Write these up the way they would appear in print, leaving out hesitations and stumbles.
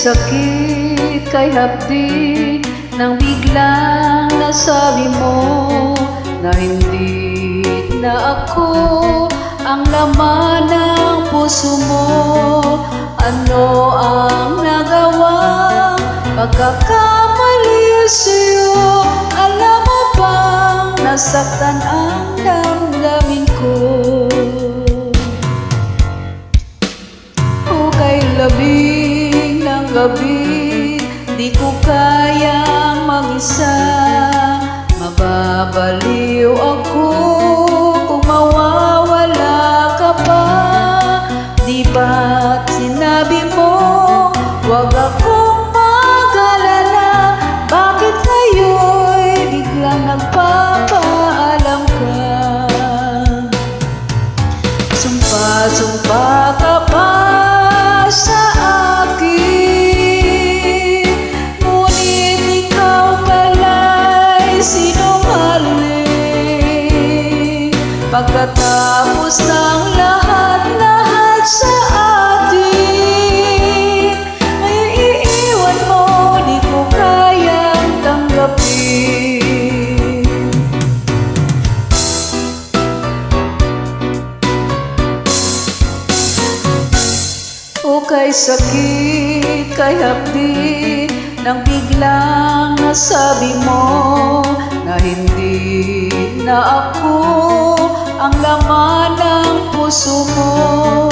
sakit, kay hapdi nang biglang nasabi mo na hindi na ako ang laman ng puso mo. Ano ang nagawang pagkakamali sa'yo? Alam mo bang nasaktan ang damdamin ko? Kay labing ng gabi, di ko kayang mag-isa. Mababaliw ako kung mawawala ka pa. Di ba't sinabi mo, huwag akong mag-alala? Bakit ngayon'y biglang nagpapaalam ka? Sumpa-sumpa ka pa sa akin, ngunit ikaw pala'y sinungaling. Pagkatapos ng lahat-lahat sa atin, ngayon iiwan mo, di ko kayang tanggapin. Kay sakit, kay hapdi nang biglang nasabi mo na hindi na ako ang laman ng puso mo.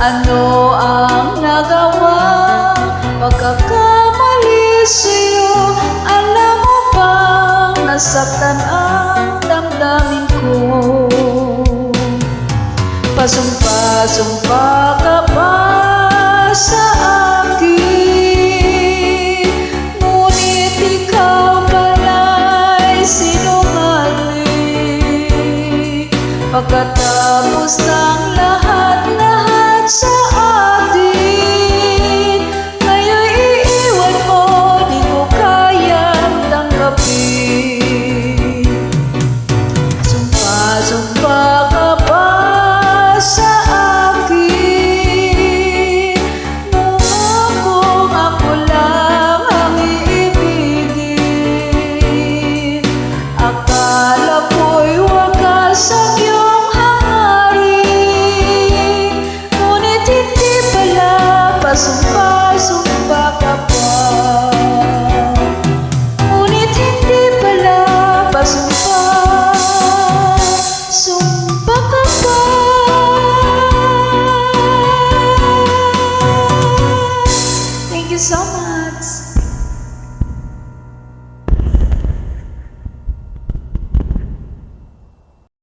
Ano ang nagawang pagkakamali sa'yo? Alam mo bang nasaktan ang damdamin ko? Pasumpa-sumpa